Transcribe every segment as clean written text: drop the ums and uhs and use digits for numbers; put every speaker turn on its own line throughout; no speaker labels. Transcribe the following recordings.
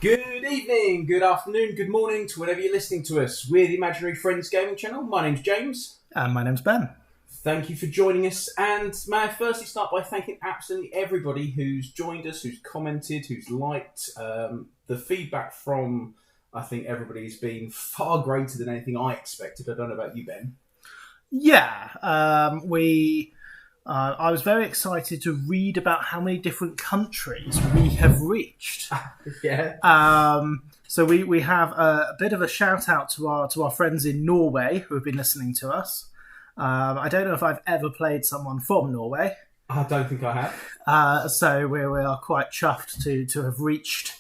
Good evening, good afternoon, good morning to whenever you're listening to us. We're the Imaginary Friends Gaming Channel. My name's James.
And my name's Ben.
Thank you for joining us. And may I firstly start by thanking absolutely everybody who's joined us, who's commented, who's liked. The feedback from, I think, everybody's been far greater than anything I expected. I don't know about you, Ben.
Yeah, I was very excited to read about how many different countries we have reached.
Yeah.
So we have a bit of a shout out to our friends in Norway who have been listening to us. I don't know if I've ever played someone from Norway.
I don't think I have.
So we are quite chuffed to have reached.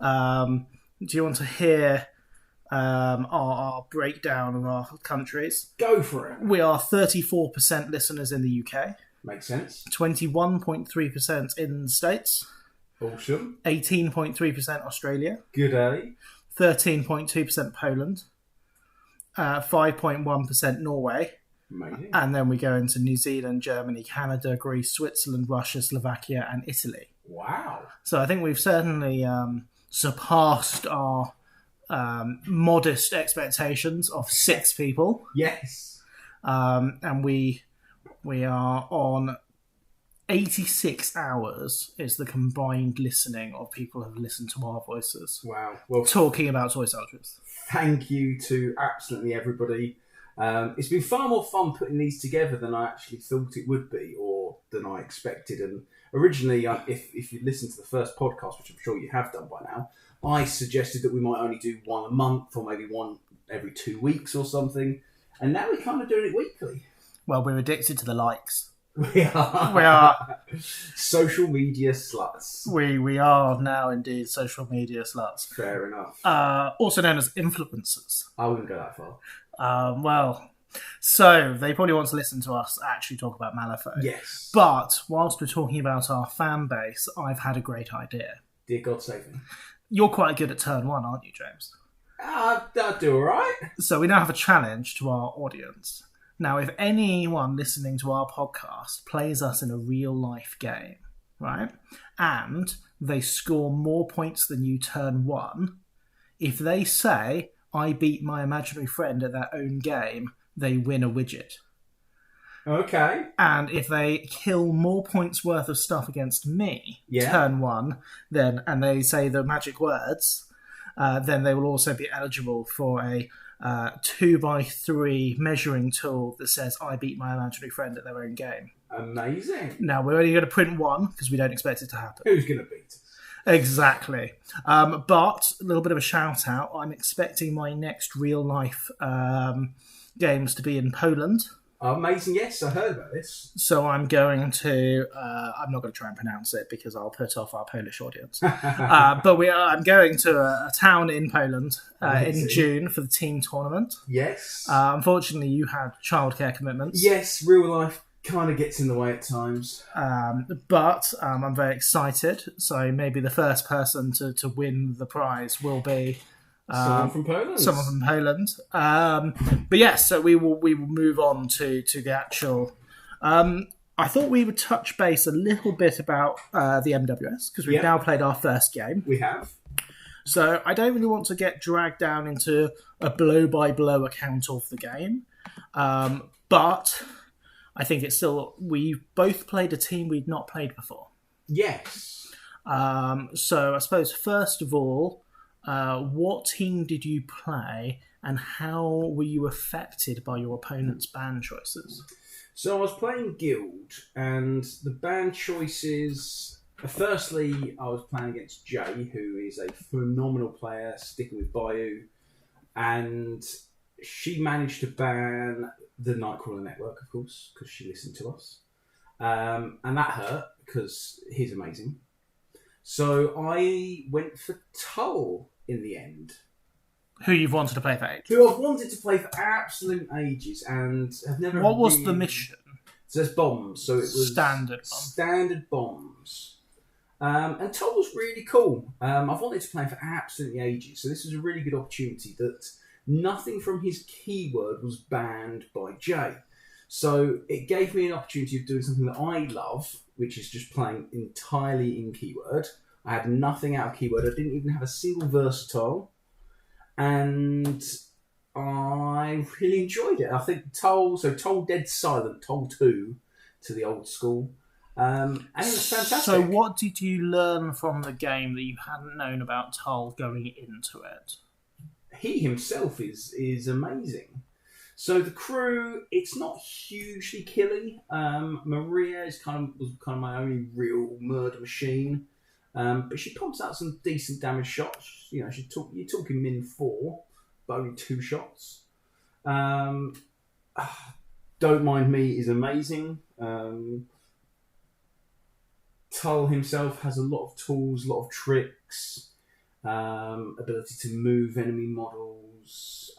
Do you want to hear our breakdown of our countries?
Go for it.
We are 34% listeners in the UK.
Makes sense.
21.3% in the States.
Awesome.
18.3% Australia.
Good early.
13.2% Poland. 5.1% Norway.
Amazing.
And then we go into New Zealand, Germany, Canada, Greece, Switzerland, Russia, Slovakia, and Italy.
Wow.
So I think we've certainly surpassed our modest expectations of 6 people.
Yes.
And we are on 86 hours is the combined listening of people who have listened to our voices.
Wow. Well,
talking about Toy Soldiers.
Thank you to absolutely everybody. It's been far more fun putting these together than I actually thought it would be, or than I expected. And originally, if you listened to the first podcast, which I'm sure you have done by now, I suggested that we might only do one a month, or maybe one every 2 weeks or something. And now we're kind of doing it weekly.
Well, we're addicted to the likes.
We are.
We are.
Social media sluts.
We are now indeed social media sluts.
Fair enough.
Also known as influencers.
I wouldn't go that far.
So they probably want to listen to us actually talk about Malifaux.
Yes.
But whilst we're talking about our fan base, I've had a great idea.
Dear God save me.
You're quite good at turn 1, aren't you, James?
I'll do all right.
So we now have a challenge to our audience. Now, if anyone listening to our podcast plays us in a real-life game, right, and they score more points than you turn 1, if they say, I beat my imaginary friend at their own game, they win a widget.
Okay.
And if they kill more points worth of stuff against me,
Yeah.
turn 1, then and they say the magic words, then they will also be eligible for a 2x3 measuring tool that says I beat my imaginary friend at their own game.
Amazing.
Now, we're only going to print 1 because we don't expect it to happen.
Who's going to beat us?
Exactly. But a little bit of a shout out. I'm expecting my next real life games to be in Poland.
Amazing. Yes, I heard about this.
So I'm going to... I'm not going to try and pronounce it because I'll put off our Polish audience. But I'm going to a town in Poland in June for the team tournament.
Yes.
Unfortunately, you had childcare commitments.
Yes, real life kind of gets in the way at times.
But I'm very excited. So maybe the first person to win the prize will be...
Someone from Poland.
Someone from Poland. But yes, so we will move on to the actual... I thought we would touch base a little bit about the MWS, because we've now played our first game.
We have.
So I don't really want to get dragged down into a blow-by-blow account of the game. But I think it's still... We both played a team we'd not played before.
Yes.
So I suppose, first of all... what team did you play, and how were you affected by your opponent's ban choices?
So I was playing Guild, and the ban choices... Firstly, I was playing against Jay, who is a phenomenal player, sticking with Bayou, and she managed to ban the Nightcrawler Network, of course, because she listened to us. And that hurt, because he's amazing. So I went for Tull in the end.
Who you've wanted to play for ages.
Who I've wanted to play for absolute ages and have never...
What was the mission?
So there's bombs. So it was... Standard bombs. And Tull was really cool. I've wanted to play for absolutely ages. So this was a really good opportunity that nothing from his keyword was banned by Jay. So it gave me an opportunity of doing something that I love, which is just playing entirely in keyword. I had nothing out of keyword. I didn't even have a single versatile. And I really enjoyed it. I think Toll Dead Silent, Toll 2 to the old school. And it was fantastic.
So what did you learn from the game that you hadn't known about Tull going into it?
He himself is amazing. So the crew, it's not hugely killy. Maria was kind of my only real murder machine, but she pumps out some decent damage shots. You know, you're talking min 4, but only 2 shots. Don't Mind Me is amazing. Tull himself has a lot of tools, a lot of tricks, ability to move enemy models,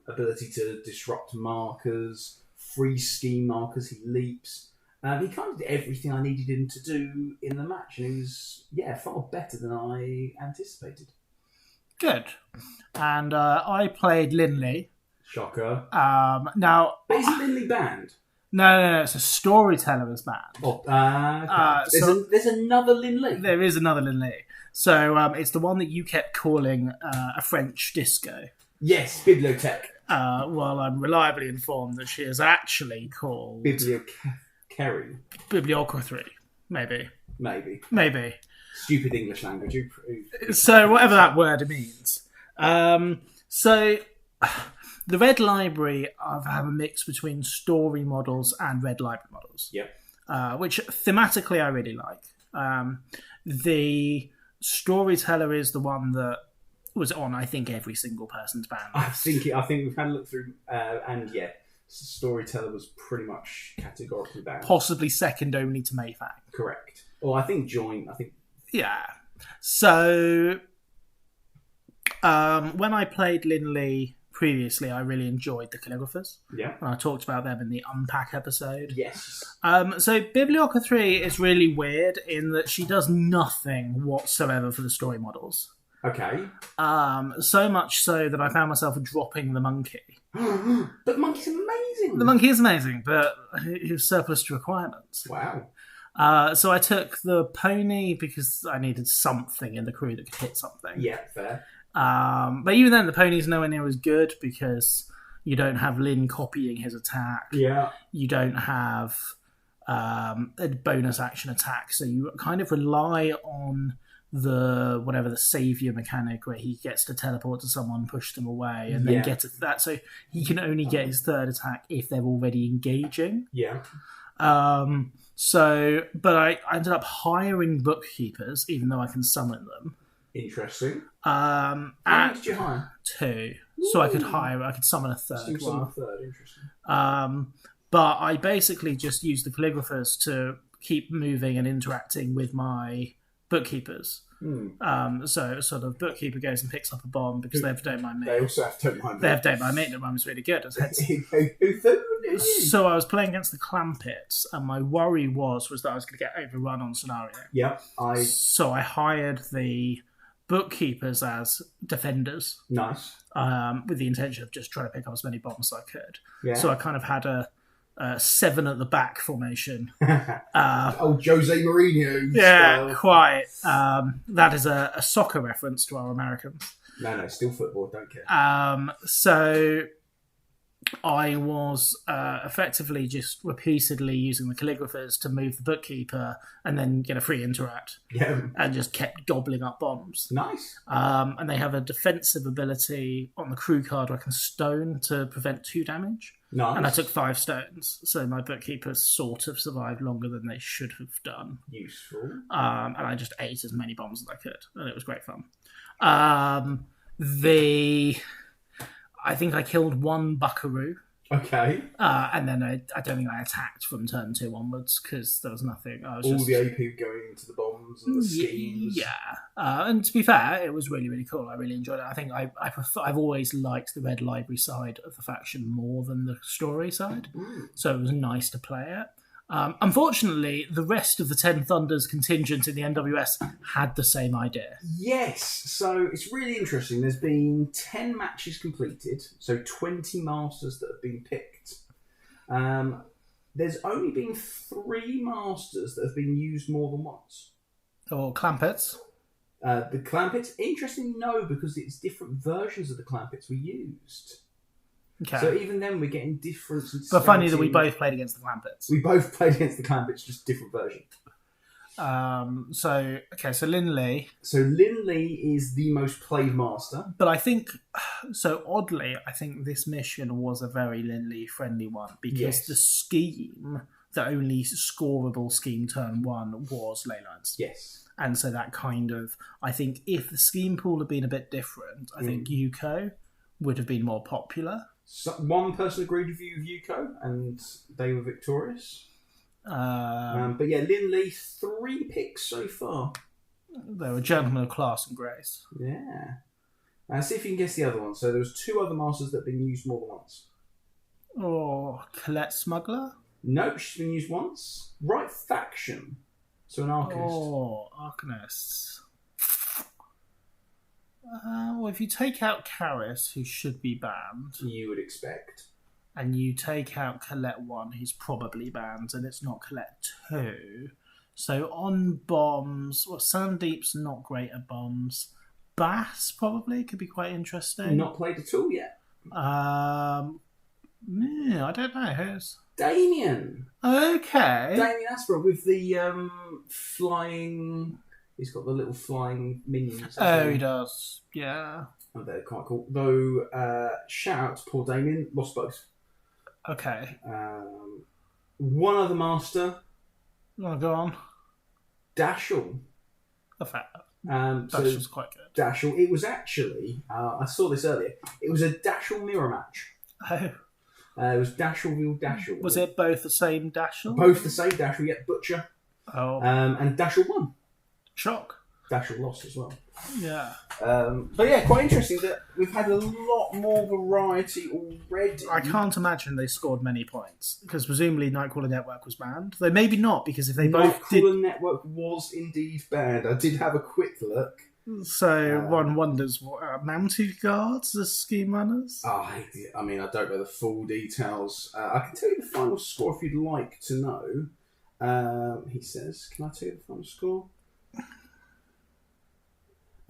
ability to disrupt markers, freeze scheme markers, he leaps. He kind of did everything I needed him to do in the match, and he was, far better than I anticipated.
Good. And I played Linley.
Shocker.
Now,
but isn't Linley banned?
No, it's a storyteller is banned.
Okay. There's another Linley.
There is another Linley. So it's the one that you kept calling a French disco.
Yes, Bibliothèque.
Well, I'm reliably informed that she is actually called...
Bibliocary.
Bibliocracy, maybe.
Maybe. Stupid English language.
So whatever that word means. So... The Red Library have a mix between story models and Red Library models.
Yep.
Which thematically I really like. The storyteller is the one that was on, I think, every single person's band list.
I think we've had a look through, and storyteller was pretty much categorically banned.
Possibly second only to Mayfang.
Correct. Well, I think joint.
Yeah. So when I played Linley previously, I really enjoyed the calligraphers.
Yeah.
And I talked about them in the Unpack episode.
Yes.
So Bibliocracy is really weird in that she does nothing whatsoever for the story models.
Okay.
So much so that I found myself dropping the monkey.
But the monkey's amazing.
The monkey is amazing, but he was surplus to requirements.
Wow.
So I took the pony because I needed something in the crew that could hit something.
Yeah, fair.
But even then, the pony's nowhere near as good because you don't have Lynn copying his attack.
Yeah.
You don't have a bonus action attack, so you kind of rely on the saviour mechanic where he gets to teleport to someone, push them away, and then get to that. So he can only get his third attack if they're already engaging.
Yeah.
But I ended up hiring bookkeepers, even though I can summon them.
Interesting.
How
many did you hire?
2. So I could summon a third.
Still summon a third, interesting.
But I basically just used the calligraphers to keep moving and interacting with my bookkeepers. So sort of bookkeeper goes and picks up a bomb because they have Don't Mind Me.
They also have Don't Mind Me.
They have Don't Mind Me. Don't Mind Me's really good.
So
I was playing against the Clampets, and my worry was that I was going to get overrun on scenario.
Yeah,
So I hired the bookkeepers as defenders.
Nice.
With the intention of just trying to pick up as many bombs as I could.
Yeah.
So I kind of had a 7 at the back formation.
Old Jose Mourinho.
Yeah,
style.
quite. That is a soccer reference to our Americans.
No, still football, don't care.
So I was effectively just repeatedly using the calligraphers to move the bookkeeper and then get a free interact.
Yeah.
And just kept gobbling up bombs.
Nice.
And they have a defensive ability on the crew card where I can stone to prevent 2 damage.
Nice.
And I took 5 stones, so my bookkeepers sort of survived longer than they should have done.
Useful.
And I just ate as many bombs as I could, and it was great fun. I think I killed 1 buckaroo.
Okay.
And then I don't think I attacked from turn 2 onwards because there was nothing. I was
all the AP going into the bombs and the schemes.
Yeah. And to be fair, it was really, really cool. I really enjoyed it. I think I've always liked the Red Library side of the faction more than the story side. So it was nice to play it. Unfortunately, the rest of the 10 Thunders contingent in the NWS had the same idea.
Yes, so it's really interesting. There's been 10 matches completed, so 20 masters that have been picked. There's only been 3 masters that have been used more than once.
Or Clampets.
The Clampets, interestingly, no, because it's different versions of the Clampets we used.
Okay.
So even then, we're getting different.
But funny that we both played against the Clampets.
We both played against the Clampets, just different version.
So Lin Lee.
So Lin Lee is the most played master.
But I think, so oddly, I think this mission was a very Lin Lee friendly one because the scheme, the only scoreable scheme turn 1 was ley lines.
Yes.
And so that kind of, I think if the scheme pool had been a bit different, I think Yuko would have been more popular.
So one person agreed with you of Yuko, and they were victorious. But yeah, Lin Lee, 3 picks so far.
They were gentlemen of class and grace.
Yeah. See if you can guess the other one. So there was 2 other masters that have been used more than once.
Oh, Colette Smuggler?
Nope, she's been used once. Right faction. So an Arcanist.
Oh, Arcanists. Well, if you take out Karis, who should be banned,
You would expect.
and you take out Colette 1, who's probably banned, and it's not Colette 2. So on bombs, well, Sandeep's not great at bombs. Bass probably could be quite interesting.
Not played at all yet.
Yeah, I don't know who's.
Damien.
Okay.
Damien Asper with the flying. He's got the little flying minions.
Oh, he does. Yeah.
Oh, they're quite cool. Though, shout out to poor Damien. Lost both.
Okay.
One other master.
Oh, go on.
Dashel.
The fact.
Dashel's
quite good.
Dashel. It was actually, I saw this earlier, it was a Dashel mirror match.
Oh.
It was Dashel v Dashel.
Was it both the same Dashel?
Both the same Dashel, yeah, Butcher.
Oh.
And Dashel won.
Shock.
Dashel lost as well.
Yeah.
But yeah, quite interesting that we've had a lot more variety already.
I can't imagine they scored many points because presumably Nightcrawler Network was banned. Though maybe not because if they both did.
Nightcrawler Network was indeed banned. I did have a quick look.
So one wonders what mounted guards as scheme runners.
I mean, I don't know the full details. I can tell you the final score if you'd like to know. He says, "Can I tell you the final score?"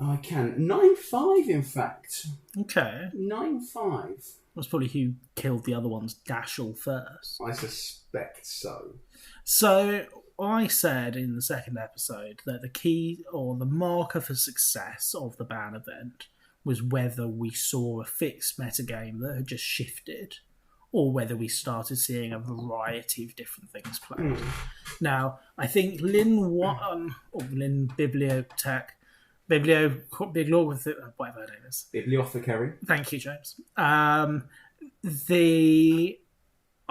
I can. 9-5, in fact.
Okay.
9-5.
That's probably who killed the other one's Dashel first.
I suspect so.
So I said in the second episode that the key or the marker for success of the ban event was whether we saw a fixed metagame that had just shifted or whether we started seeing a variety of different things played. Now, I think Lin Bibliotech whatever her name is.
Bibliothecary.
Thank you, James. I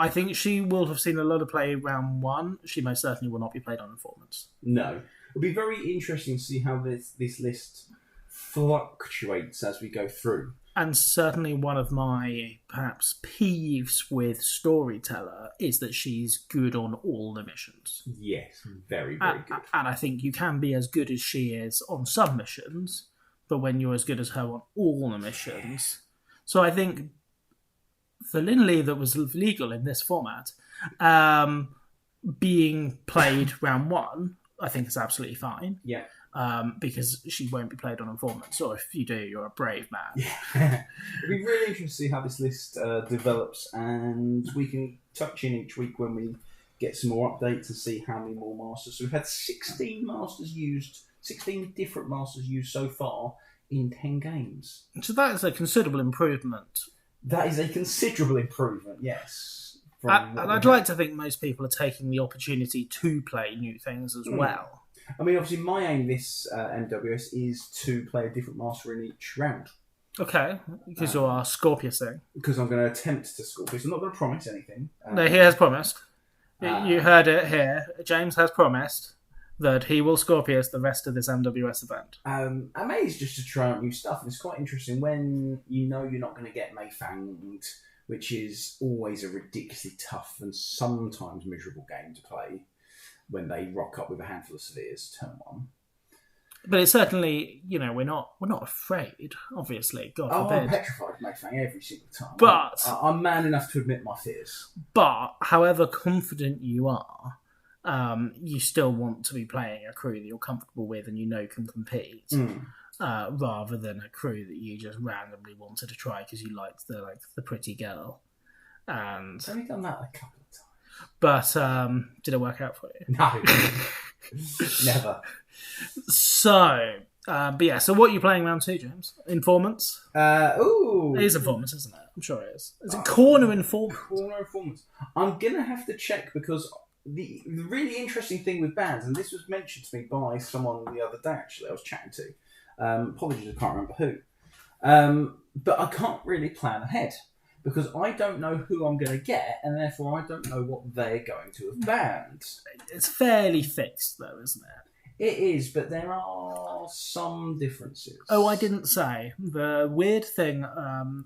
think she will have seen a lot of play round 1. She most certainly will not be played on Informants.
No. It'll be very interesting to see how this list fluctuates as we go through.
And certainly one of my, perhaps, peeves with Storyteller is that she's good on all the missions.
Yes, very, very good.
And I think you can be as good as she is on some missions, but when you're as good as her on all the missions... So I think the Lin Lee that was legal in this format, being played round 1, I think is absolutely fine.
Yeah.
Because she won't be played on Informants, or if you do, you're a brave man.
Yeah. It'll be really interesting to see how this list develops, and we can touch in each week when we get some more updates and see how many more masters. So we've had 16 different masters used so far in 10 games.
So that is a considerable improvement.
That is a considerable improvement, yes.
And I'd like to think most people are taking the opportunity to play new things as well.
I mean, obviously, my aim this MWS is to play a different master in each round.
Okay, because you are Scorpiusing.
Because I'm going to attempt to Scorpius. I'm not going to promise anything.
No, he has promised. You heard it here. James has promised that he will Scorpius the rest of this MWS event.
I'm amazed just to try out new stuff. And it's quite interesting when you know you're not going to get Mayfanged, which is always a ridiculously tough and sometimes miserable game to play when they rock up with a handful of Seviers turn 1.
But it's certainly, we're not afraid, obviously, God forbid.
I'm petrified of Mayfang every single time.
But
I'm man enough to admit my fears.
But however confident you are, you still want to be playing a crew that you're comfortable with and you know can compete, rather than a crew that you just randomly wanted to try because you liked the pretty girl. And
I've only done that a couple of times.
But did it work out for you?
No, never.
So, but yeah. So what are you playing round 2, James? Informants?
Ooh,
It is Informants, isn't it? I'm sure it is. Is it Corner Informants?
Corner Informants. I'm gonna have to check because the really interesting thing with bands, and this was mentioned to me by someone the other day. Actually, I was chatting to. Apologies, I can't remember who. But I can't really plan ahead because I don't know who I'm going to get, and therefore I don't know what they're going to have banned.
It's fairly fixed, though, isn't it?
It is, but there are some differences.
Oh, I didn't say. The weird thing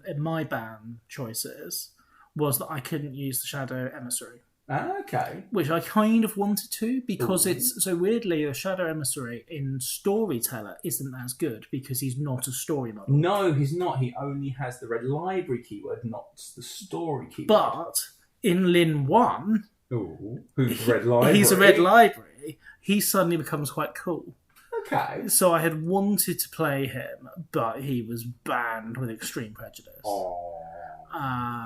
in my ban choices was that I couldn't use the Shadow Emissary.
Okay.
Which I kind of wanted to, because it's so weirdly the Shadow Emissary in Storyteller isn't as good because he's not a story model.
No, he's not. He only has the red library keyword, not the story keyword.
But in Lin 1,
who's red library?
He's a red library. He suddenly becomes quite cool.
Okay.
So I had wanted to play him, but he was banned with extreme prejudice.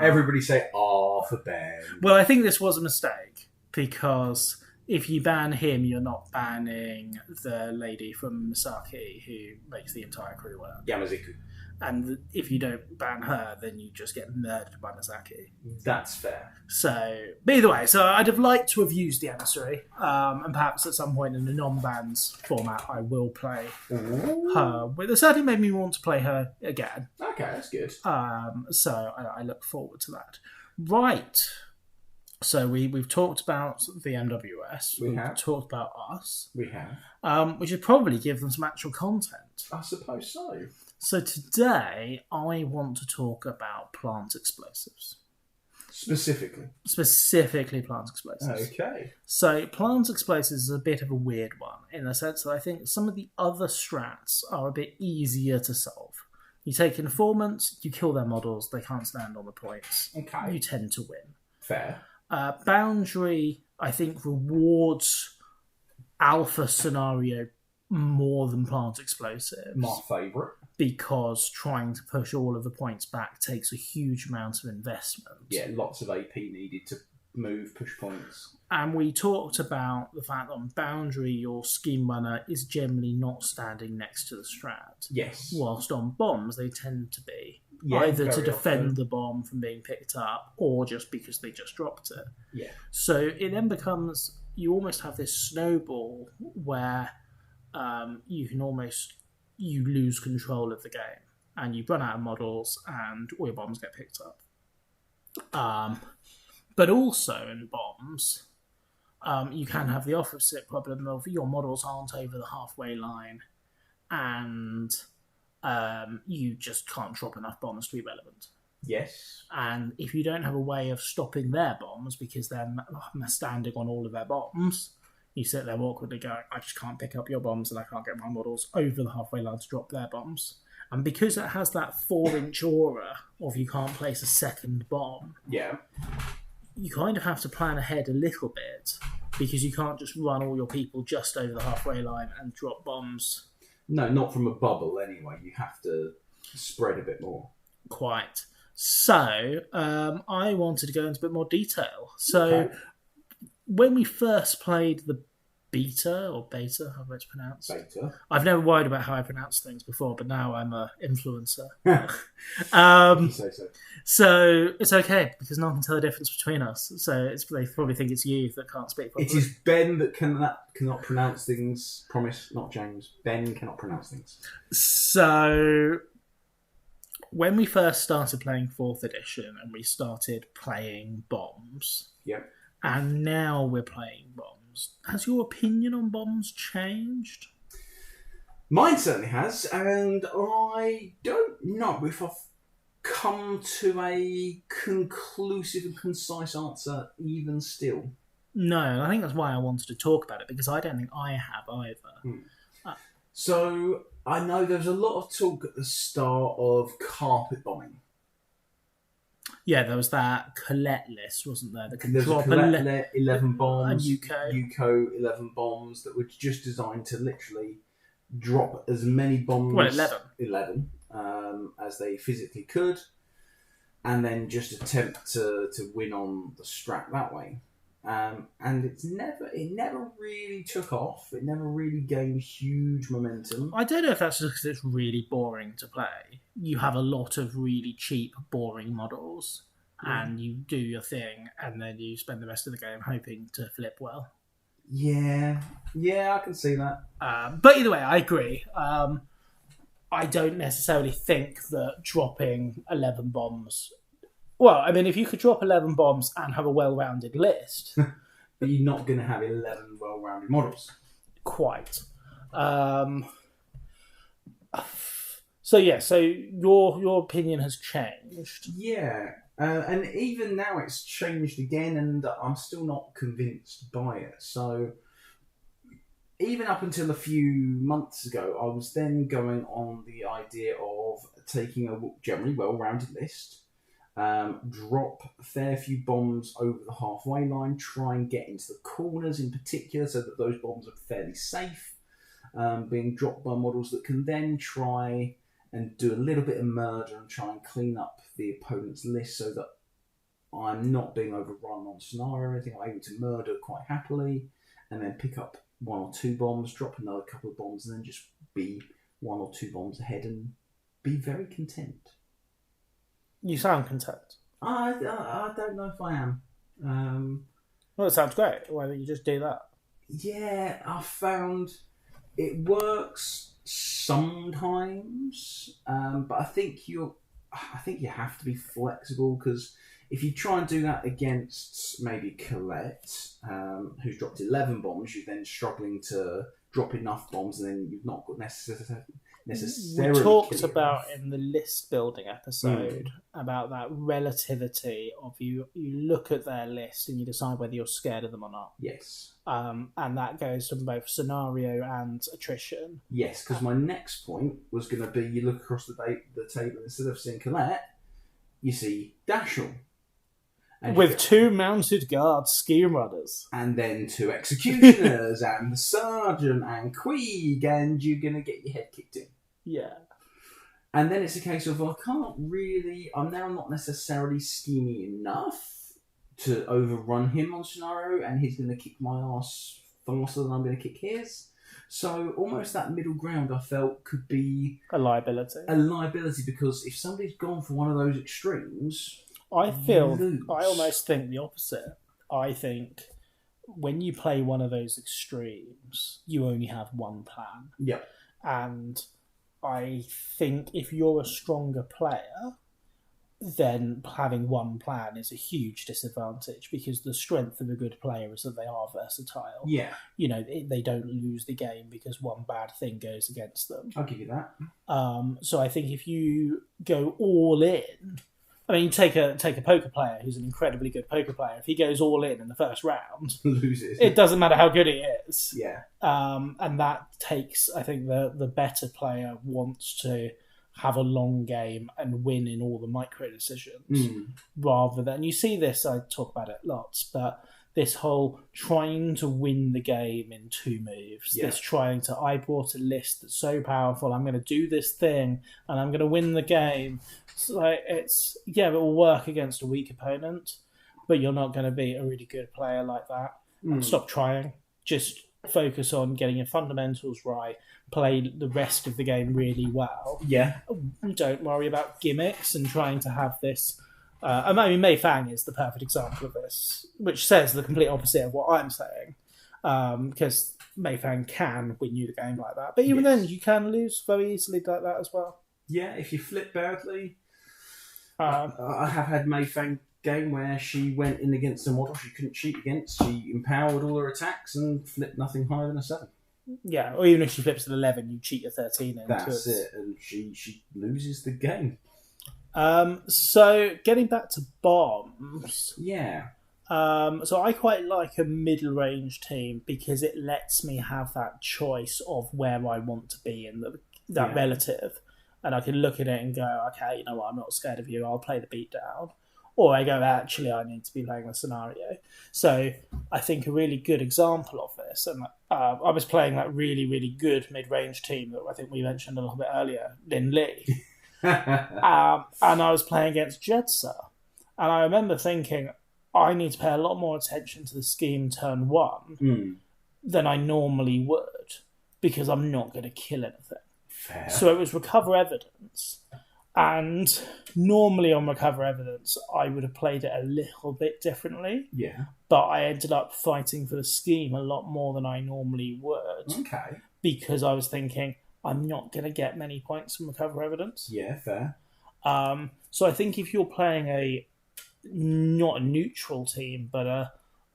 Everybody say for Ben.
Well, I think this was a mistake because if you ban him, you're not banning the lady from Misaki who makes the entire crew work.
Yamaziku.
And if you don't ban her, then you just get murdered by Misaki.
That's fair.
So, but either way, so I'd have liked to have used the Emissary, and perhaps at some point in the non-bans format, I will play her. But it certainly made me want to play her again.
Okay, that's good.
So I look forward to that. Right. So we've talked about the MWS. We've talked about us.
We have.
We should probably give them some actual content.
I suppose so.
So today, I want to talk about plant explosives. Specifically plant explosives.
Okay.
So plant explosives is a bit of a weird one in the sense that I think some of the other strats are a bit easier to solve. You take informants, you kill their models, they can't stand on the points.
Okay.
You tend to win.
Fair.
Boundary, I think, rewards alpha scenario more than plant explosives.
My favourite.
Because trying to push all of the points back takes a huge amount of investment.
Yeah, lots of AP needed to push points.
And we talked about the fact that on Boundary, your scheme runner is generally not standing next to the strat.
Yes.
Whilst on bombs, they tend to be. Either to defend the bomb from being picked up or just because they just dropped it.
Yeah.
So it then becomes, you almost have this snowball where you lose control of the game and you run out of models and all your bombs get picked up. But also in bombs, you can have the opposite problem of your models aren't over the halfway line and you just can't drop enough bombs to be relevant.
Yes.
And if you don't have a way of stopping their bombs because they're standing on all of their bombs, you sit there awkwardly going, I just can't pick up your bombs and I can't get my models over the halfway line to drop their bombs. And because it has that 4-inch aura of you can't place a second bomb, you kind of have to plan ahead a little bit because you can't just run all your people just over the halfway line and drop bombs.
No, not from a bubble anyway. You have to spread a bit more.
Quite. So, I wanted to go into a bit more detail. So, when we first played the beta, however it's pronounced.
Beta.
I've never worried about how I pronounce things before, but now I'm an influencer.
You say so.
So it's okay, because no one can tell the difference between us. So they probably think it's you that can't speak properly.
It is Ben that cannot pronounce things. Promise, not James. Ben cannot pronounce things.
So when we first started playing 4th edition and we started playing bombs, and now we're playing bombs, has your opinion on bombs changed?
Mine certainly has, and I don't know if I've come to a conclusive and concise answer even still.
No, and I think that's why I wanted to talk about it, because I don't think I have either.
So, I know there's a lot of talk at the start of carpet bombing.
Yeah, there was that Colette list, wasn't there? That could
There's a
drop
Colette 11 bombs,
Yuko.
Yuko 11 bombs that were just designed to literally drop as many bombs,
Well,
11 as they physically could, and then just attempt to win on the strat that way. And it never really took off. It never really gained huge momentum.
I don't know if that's just because it's really boring to play. You have a lot of really cheap, boring models, and you do your thing, and then you spend the rest of the game hoping to flip well.
Yeah, I can see that.
But either way, I agree. I don't necessarily think that dropping 11 bombs... Well, I mean, if you could drop 11 bombs and have a well-rounded list...
But you're not going to have 11 well-rounded models.
Quite. So your opinion has changed.
Yeah, and even now it's changed again, and I'm still not convinced by it. So even up until a few months ago, I was then going on the idea of taking a generally well-rounded list, drop a fair few bombs over the halfway line, try and get into the corners in particular so that those bombs are fairly safe, being dropped by models that can then try and do a little bit of murder and try and clean up the opponent's list so that I'm not being overrun on scenario or anything. I'm able to murder quite happily and then pick up 1 or 2 bombs, drop another couple of bombs, and then just be 1 or 2 bombs ahead and be very content.
You sound content.
I don't know if I am.
Well, it sounds great. Why don't you just do that?
Yeah, I found it works sometimes, but I think you have to be flexible, because if you try and do that against maybe Colette, who's dropped 11 bombs, you're then struggling to drop enough bombs, and then you've not got necessarily.
We talked about in the list building episode about that relativity of you look at their list and you decide whether you're scared of them or not.
Yes.
And that goes from both scenario and attrition.
Yes, because my next point was going to be, you look across the table, instead of seeing Colette, you see Dashel.
With 2 mounted guards, scheme runners.
And then 2 executioners, and the sergeant, and Queeg, and you're going to get your head kicked in.
Yeah.
And then it's a case of, I'm now not necessarily scheming enough to overrun him on scenario, and he's going to kick my ass faster than I'm going to kick his. So almost that middle ground I felt could be...
A liability,
because if somebody's gone for one of those extremes...
I almost think the opposite. I think when you play one of those extremes, you only have one plan.
Yeah.
And I think if you're a stronger player, then having one plan is a huge disadvantage, because the strength of a good player is that they are versatile.
Yeah.
You know, they don't lose the game because one bad thing goes against them.
I'll give you that.
So I think if you go all in... I mean, you take a poker player who's an incredibly good poker player. If he goes all in the first round,
loses.
It doesn't matter how good he is.
Yeah.
And that takes, I think, the better player wants to have a long game and win in all the micro decisions, rather than, you see this, I talk about it lots, but this whole trying to win the game in 2 moves, this trying to, I brought a list that's so powerful, I'm going to do this thing and I'm going to win the game. So it will work against a weak opponent, but you're not going to be a really good player like that. Stop trying. Just focus on getting your fundamentals right, play the rest of the game really well.
Yeah.
Don't worry about gimmicks and trying to have this... I mean, Mei Fang is the perfect example of this, which says the complete opposite of what I'm saying, because Mei Fang can win you the game like that. But even then, you can lose very easily like that as well.
Yeah, if you flip badly. I have had Mei Fang game where she went in against a model she couldn't cheat against. She empowered all her attacks and flipped nothing higher than a 7.
Yeah, or even if she flips an 11, you cheat your 13 in.
That's it, and she loses the game.
So getting back to bombs,
yeah.
So I quite like a mid-range team because it lets me have that choice of where I want to be in that relative, and I can look at it and go, okay, you know what, I'm not scared of you. I'll play the beat down. or I go, actually, I need to be playing the scenario. So I think a really good example of this, and I was playing that really, really good mid-range team that I think we mentioned a little bit earlier, Lin Lee. And I was playing against Jedsa. And I remember thinking, I need to pay a lot more attention to the scheme turn one than I normally would, because I'm not going to kill anything.
Fair.
So it was recover evidence. And normally on recover evidence, I would have played it a little bit differently.
Yeah.
But I ended up fighting for the scheme a lot more than I normally would.
Okay.
Because I was thinking, I'm not going to get many points from recover evidence.
Yeah, fair.
So I think if you're playing not a neutral team, but a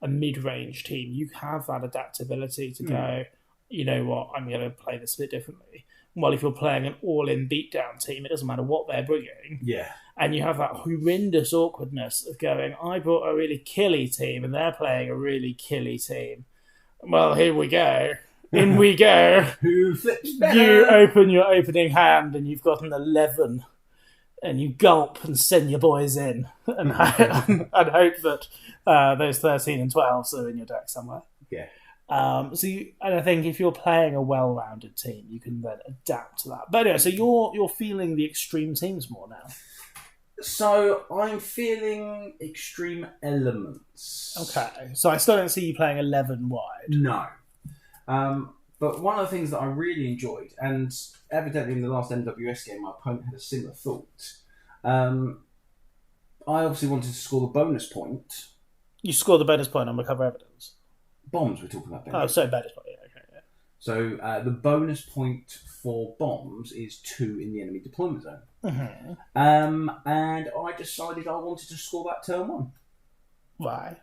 mid-range team, you have that adaptability to go, you know what, I'm going to play this a bit differently. Well, if you're playing an all-in beatdown team, it doesn't matter what they're bringing.
Yeah.
And you have that horrendous awkwardness of going, I brought a really killy team and they're playing a really killy team. Well, here we go. In we go.
Who flips better?
You open your opening hand and you've got an 11 and you gulp and send your boys in and hope that those 13 and 12 are in your deck somewhere.
Yeah.
And I think if you're playing a well-rounded team, you can then adapt to that. But anyway, so you're feeling the extreme teams more now.
So I'm feeling extreme elements.
Okay, so I still don't see you playing 11 wide.
No. But one of the things that I really enjoyed, and evidently in the last MWS game, my opponent had a similar thought. I obviously wanted to score the bonus point.
You score the bonus point on recover evidence.
Bombs we're talking about.
Oh, so bonus point. Yeah, okay. Yeah.
So the bonus point for bombs is 2 in the enemy deployment zone.
Mm-hmm.
And I decided I wanted to score that turn 1.
Why?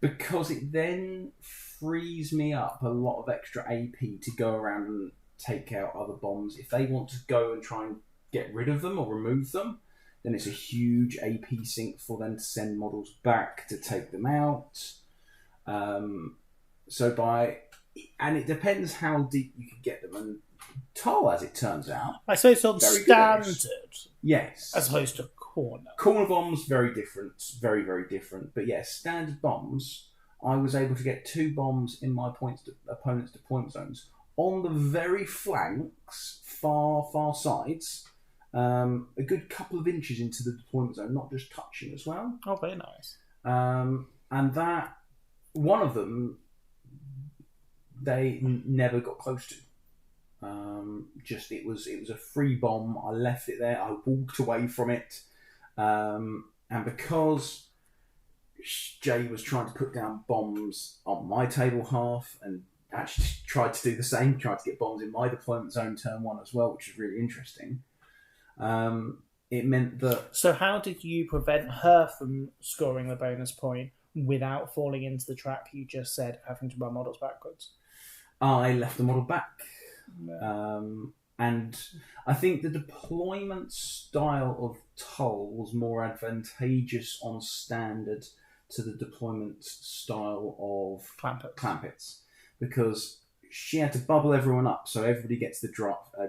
Because it then frees me up a lot of extra AP to go around and take out other bombs. If they want to go and try and get rid of them or remove them, then it's a huge AP sink for them to send models back to take them out. And it depends how deep you can get them. And Toll, as it turns out,
I say it's on standard.
Yes.
As opposed to corner.
Corner bombs, very different. Very, very different. But yes, standard bombs, I was able to get 2 bombs in my opponent's deployment zones. On the very flanks, far sides, a good couple of inches into the deployment zone, not just touching as well.
Oh, very nice.
And that, one of them, they never got close to. It was a free bomb. I left it there. I walked away from it, and because Jay was trying to put down bombs on my table half, and actually tried to do the same, tried to get bombs in my deployment zone turn 1 as well, which is really interesting. It meant that.
So how did you prevent her from scoring the bonus point without falling into the trap you just said, having to run models backwards?
I left the model back.
Yeah.
And I think the deployment style of Tull was more advantageous on standard to the deployment style of Clampets. Because she had to bubble everyone up, so everybody gets the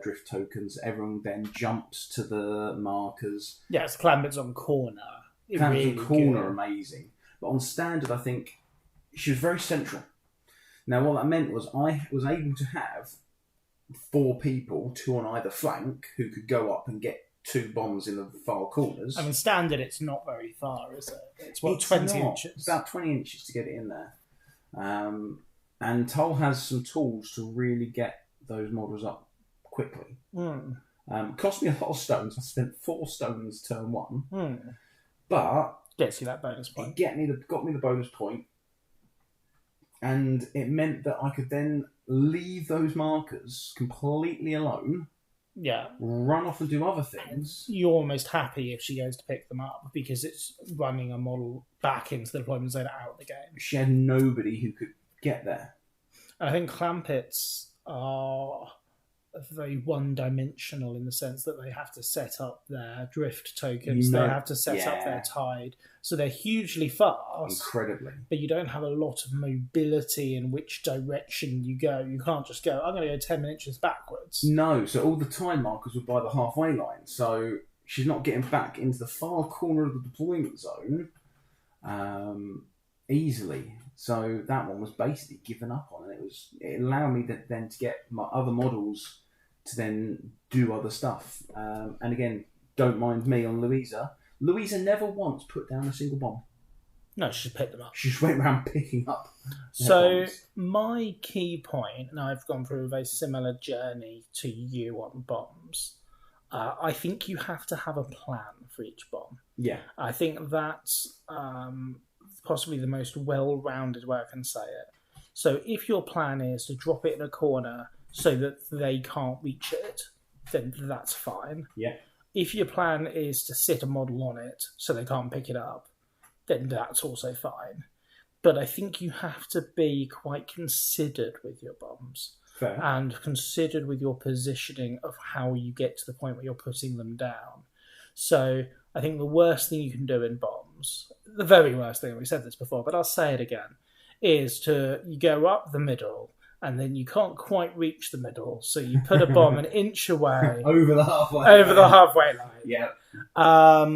drift tokens, everyone then jumps to the markers.
Yes, Clampets on corner.
Clampets on corner, amazing. But on standard, I think she was very central. Now, what that meant was I was able to have 4 people, 2 on either flank, who could go up and get 2 bombs in the far corners.
I mean, standard, it's not very far, is it? It's 20 inches?
It's about 20 inches to get it in there. And Toll has some tools to really get those models up quickly. Cost me a lot of stones. I spent 4 stones turn 1. But
gets you that bonus point.
It got me the bonus point. And it meant that I could then leave those markers completely alone.
Yeah.
Run off and do other things.
You're almost happy if she goes to pick them up because it's running a model back into the deployment zone out of the game.
She had nobody who could get there.
And I think Clampets are very one-dimensional in the sense that they have to set up their drift tokens. They have to set up their tide. So they're hugely fast.
Incredibly. But
you don't have a lot of mobility in which direction you go. You can't just go, I'm going to go 10 inches backwards.
No, so all the time markers were by the halfway line. So she's not getting back into the far corner of the deployment zone easily. So that one was basically given up on, and it allowed me then to get my other models to then do other stuff. And again, don't mind me on Louisa. Louisa never once put down a single bomb.
No, she just picked them up.
She just went around picking up.
So my key point, and I've gone through a very similar journey to you on bombs. I think you have to have a plan for each bomb.
Yeah.
I think that's possibly the most well-rounded way I can say it. So if your plan is to drop it in a corner so that they can't reach it, then that's fine.
Yeah.
If your plan is to sit a model on it so they can't pick it up, then that's also fine. But I think you have to be quite considered with your bombs.
Fair.
And considered with your positioning of how you get to the point where you're putting them down. So I think the worst thing you can do in bombs, the very worst thing, we said this before, but I'll say it again, is you go up the middle and then you can't quite reach the middle, so you put a bomb an inch away.
Over the halfway
line.
Yeah.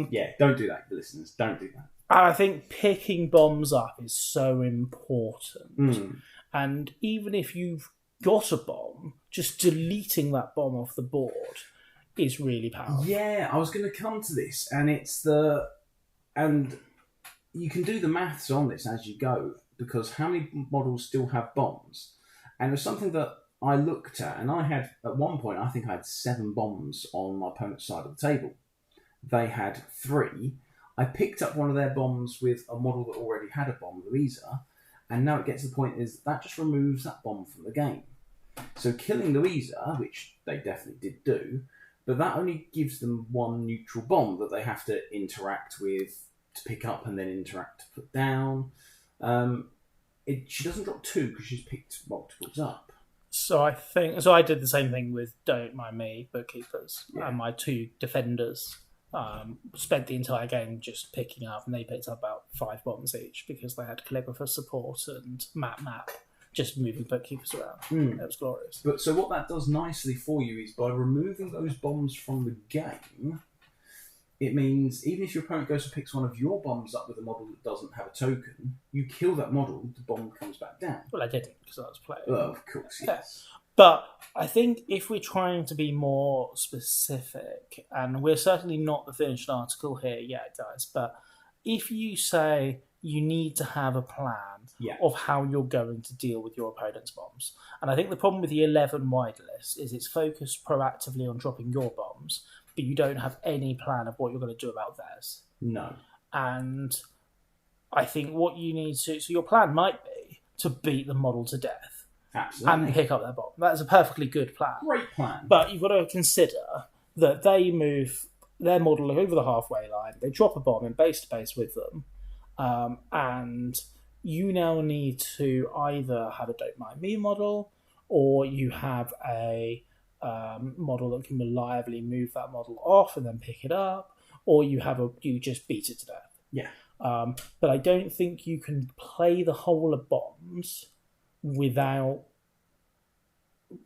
Yeah, don't do that, listeners. Don't do that.
And I think picking bombs up is so important. And even if you've got a bomb, just deleting that bomb off the board is really powerful.
Yeah, I was going to come to this, and and you can do the maths on this as you go, because how many models still have bombs? And it was something that I looked at, and I had, at one point, I think I had 7 bombs on my opponent's side of the table. They had 3. I picked up one of their bombs with a model that already had a bomb, Louisa, and now it gets to the point is that just removes that bomb from the game. So killing Louisa, which they definitely did do, but that only gives them 1 neutral bomb that they have to interact with to pick up and then interact to put down. She doesn't drop 2 because she's picked multiples up.
So I did the same thing with Don't Mind Me, Bookkeepers, and my 2 defenders. Spent the entire game just picking up, and they picked up about 5 bombs each because they had calligrapher support and map, just moving bookkeepers around. It was glorious.
But so what that does nicely for you is by removing those bombs from the game, it means even if your opponent goes and picks one of your bombs up with a model that doesn't have a token, you kill that model, the bomb comes back down.
Well, I didn't because I was playing.
Oh, of course, yes.
But I think if we're trying to be more specific, and we're certainly not the finished article here yet, guys, but if you say you need to have a plan of how you're going to deal with your opponent's bombs. And I think the problem with the 11 wide list is it's focused proactively on dropping your bombs, but you don't have any plan of what you're going to do about theirs.
No.
And I think what you need to... So your plan might be to beat the model to death.
Absolutely.
And pick up their bomb. That is a perfectly good plan.
Great plan.
But you've got to consider that they move their model over the halfway line, they drop a bomb in base-to-base with them, and you now need to either have a Don't Mind Me model, or you have a model that can reliably move that model off and then pick it up, or you just beat it to death.
Yeah.
But I don't think you can play the whole of bombs without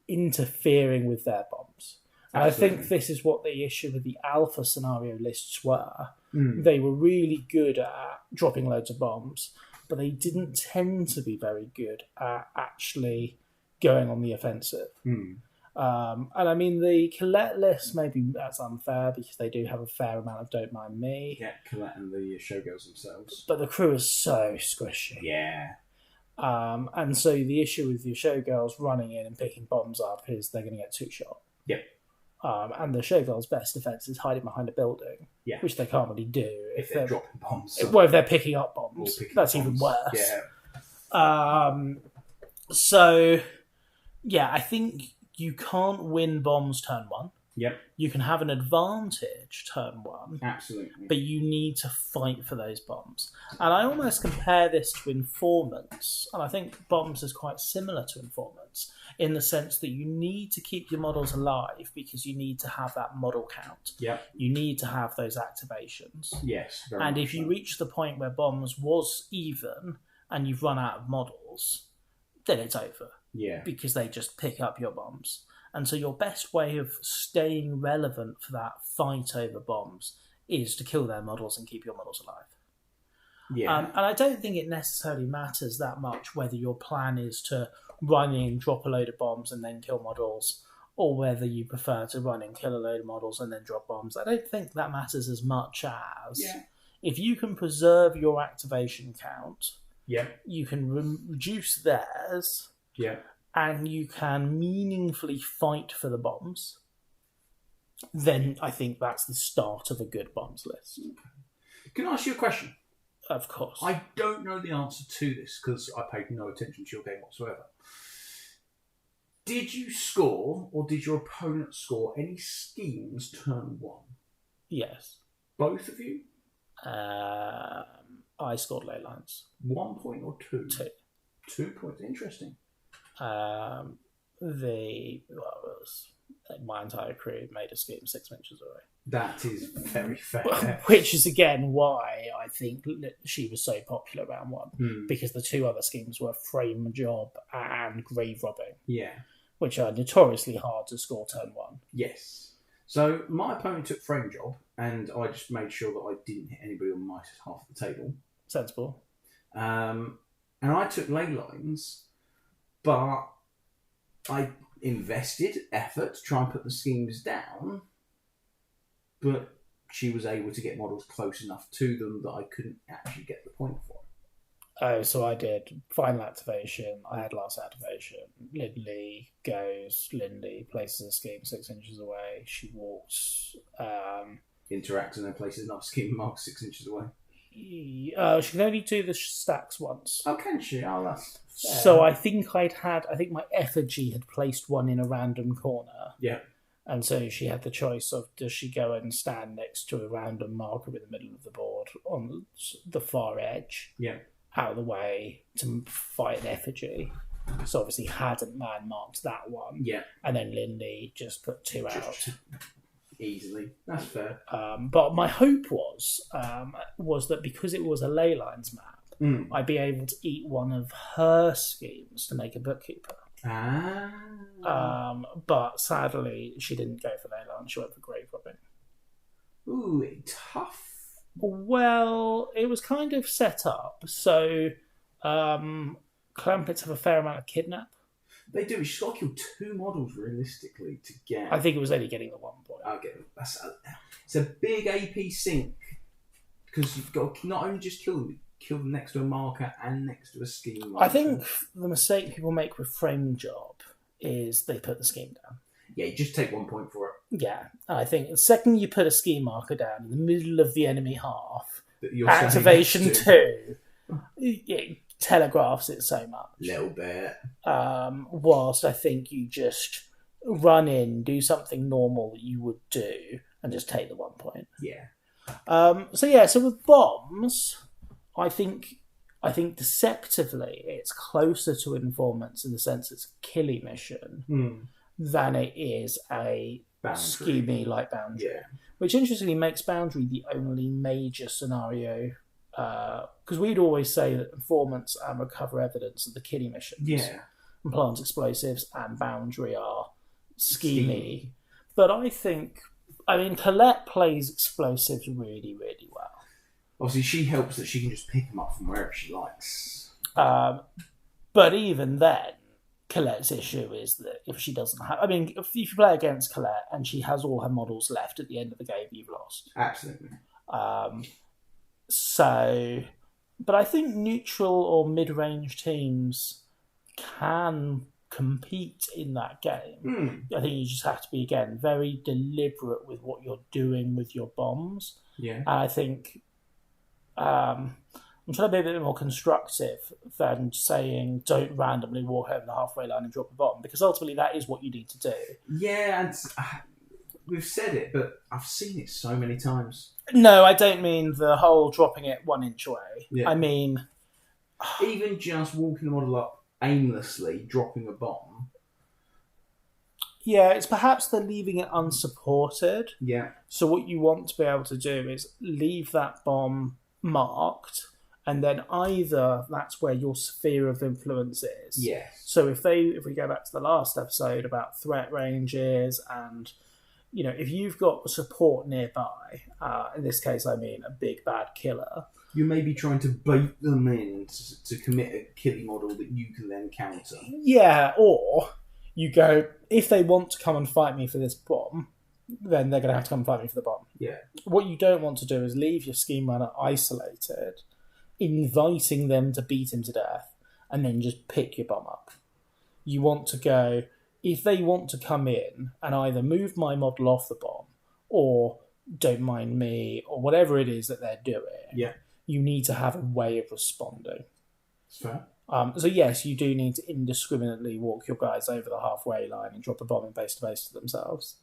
interfering with their bombs. And I think this is what the issue with the alpha scenario lists were. They were really good at dropping loads of bombs, but they didn't tend to be very good at actually going on the offensive. And I mean, the Colette list, maybe that's unfair because they do have a fair amount of Don't Mind Me.
Yeah, Colette and the showgirls themselves.
But the crew is so squishy.
Yeah.
And so the issue with your showgirls running in and picking bombs up is they're going to get 2-shot.
Yep.
And the showgirls' best defense is hiding behind a building, which they can't really do
if they're dropping bombs.
Well, if they're picking up bombs, that's even worse. Yeah. So, yeah, I think you can't win bombs turn 1.
Yep.
You can have an advantage turn 1.
Absolutely.
But you need to fight for those bombs. And I almost compare this to informants. And I think bombs is quite similar to informants in the sense that you need to keep your models alive because you need to have that model count.
Yep.
You need to have those activations.
Yes.
And if you reach the point where bombs was even and you've run out of models, then it's over.
Yeah.
Because they just pick up your bombs. And so your best way of staying relevant for that fight over bombs is to kill their models and keep your models alive.
Yeah.
And I don't think it necessarily matters that much whether your plan is to run in, drop a load of bombs and then kill models, or whether you prefer to run in, kill a load of models and then drop bombs. I don't think that matters as much as if you can preserve your activation count, you can reduce theirs, and you can meaningfully fight for the bombs, then I think that's the start of a good bombs list.
Can I ask you a question?
Of course.
I don't know the answer to this because I paid no attention to your game whatsoever. Did you score, or did your opponent score, any schemes turn 1?
Yes.
Both of you?
I scored ley lines.
1 point or 2?
2.
2 points. Interesting.
My entire crew made a scheme 6 inches away.
That is very fair.
Which is again why I think she was so popular round 1, because the 2 other schemes were frame job and grave robbing.
Yeah.
Which are notoriously hard to score turn 1.
Yes. So my opponent took frame job, and I just made sure that I didn't hit anybody on my half of the table.
Sensible.
And I took ley lines, but I invested effort to try and put the schemes down, but she was able to get models close enough to them that I couldn't actually get the point for.
Oh, so I did final activation, I had last activation. Lindy goes, Lindy places a scheme 6 inches away, she walks.
Interacts and then places another scheme mark 6 inches away.
She can only do the stacks once.
Oh, can she? Oh, that's fair.
So I think my effigy had placed one in a random corner.
Yeah.
And so she had the choice of, does she go and stand next to a random marker in the middle of the board on the far edge, out of the way to fight an effigy. So obviously hadn't man marked that one. Yeah. And then Lindy just put 2 out.
Easily. That's fair.
But my hope was that because it was a ley lines map, I'd be able to eat one of her schemes to make a bookkeeper. But sadly, she didn't go for ley lines. She went for grave robbing.
Ooh, tough.
Well, it was kind of set up. So Clampets have a fair amount of kidnap.
They do. She's got to kill 2 models realistically to get.
I think it was only getting the 1 point.
Okay, it's a big AP sink because you've got to not only just kill them next to a marker and next to a scheme.
I think the mistake people make with frame job is they put the scheme down.
Yeah, you just take 1 point for it.
Yeah, I think the second you put a scheme marker down in the middle of the enemy half, activation 2, it telegraphs it so much.
Little bit.
Whilst I think you just run in, do something normal that you would do, and just take the 1 point.
Yeah.
So with bombs, I think deceptively it's closer to informants in the sense it's a killy mission than it is a schemey like boundary. Yeah. Which interestingly makes boundary the only major scenario, because we'd always say that informants and recover evidence are the killy missions. Yeah. And plant explosives and boundary are schemey. But I think, Colette plays explosives really, really well.
Obviously, she helps that she can just pick them up from wherever she likes.
But even then, Colette's issue is that if she doesn't have... if you play against Colette and she has all her models left at the end of the game, you've lost.
Absolutely.
But I think neutral or mid-range teams can compete in that game. I think you just have to be, again, very deliberate with what you're doing with your bombs. Yeah. And I think... I'm trying to be a bit more constructive than saying don't randomly walk over the halfway line and drop a bomb, because ultimately that is what you need to do. Yeah, and
we've said it, but I've seen it so many times.
No, I don't mean the whole dropping it 1 inch away. Yeah. I mean...
even just walking the model up aimlessly, dropping a bomb.
Yeah, it's perhaps the leaving it unsupported.
Yeah.
So what you want to be able to do is leave that bomb marked And then either that's where your sphere of influence is.
Yes.
So if we go back to the last episode about threat ranges, and if you've got support nearby, in this case I mean a big bad killer,
you may be trying to bait them in to commit a killing model that you can then counter.
Yeah, or you go, if they want to come and fight me for this bomb, then they're going to have to come and fight me for the bomb.
Yeah.
What you don't want to do is leave your scheme runner isolated, inviting them to beat him to death, and then just pick your bomb up. You want to go, if they want to come in and either move my model off the bomb, or don't mind me, or whatever it is that they're doing, you need to have a way of responding.
Fair.
So yes, you do need to indiscriminately walk your guys over the halfway line and drop a bomb in base to base to themselves.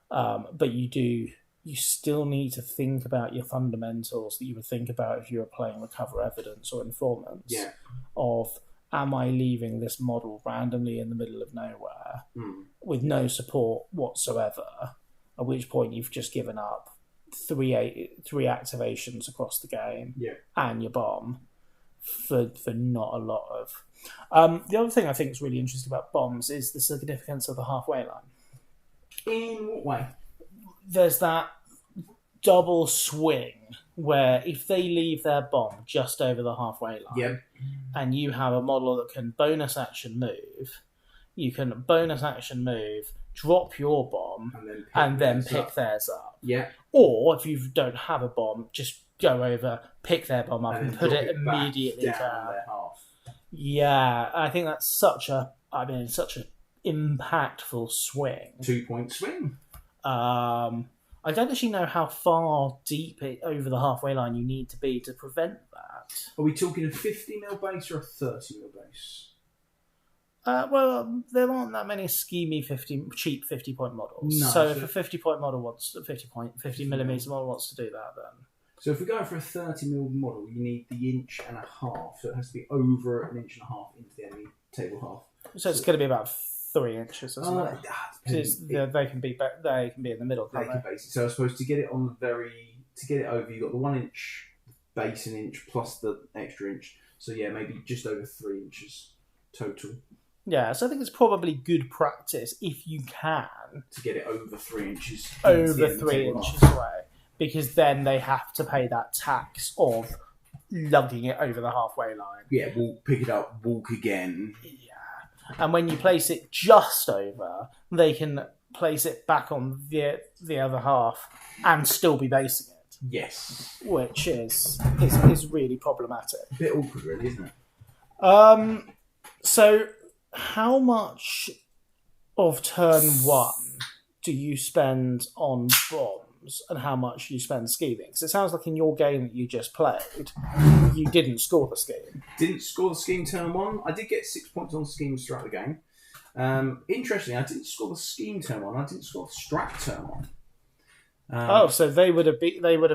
But you still need to think about your fundamentals that you would think about if you were playing Recover Evidence or Informants.
Yeah.
Of, am I leaving this model randomly in the middle of nowhere with no support whatsoever, at which point you've just given up three activations across the game and your bomb for not a lot of... the other thing I think is really interesting about bombs is the significance of the halfway line.
In what way?
There's that double swing where if they leave their bomb just over the halfway line and you have a model that can bonus action move, you can bonus action move, drop your bomb, and then pick theirs up.
Yeah.
Or if you don't have a bomb, just go over, pick their bomb up, and put it immediately down
their half.
Yeah, I think that's such an impactful swing.
2-point swing.
I don't actually know how far deep over the halfway line you need to be to prevent that.
Are we talking a 50mm base or a 30mm base?
Well, there aren't that many schemy cheap 50-point models.
No,
so if a 50-point model wants 50mm model wants to do that, then.
So if we go for a 30mm model, you need the inch and a half. So it has to be over an inch and a half into the enemy table half.
So it's going to be about 3 inches or something. They can be in the middle.
So I suppose to get it over, you've got the 1 inch base, an inch plus the extra inch. So yeah, maybe just over 3 inches total.
Yeah, so I think it's probably good practice if you can
to get it over 3 inches.
Over 3 inches away, because then they have to pay that tax of lugging it over the halfway line.
Yeah, pick it up, walk again.
Yeah, and when you place it just over, they can place it back on the other half and still be basing it.
Yes,
which is really problematic.
A bit awkward, really, isn't it?
So, how much of turn 1 do you spend on bombs, and how much you spend scheming? Because it sounds like in your game that you just played, you didn't score the scheme.
Didn't score the scheme turn 1. I did get 6 points on schemes throughout the game. Interestingly, I didn't score the scheme turn 1. I didn't score the strat turn 1.
So they would have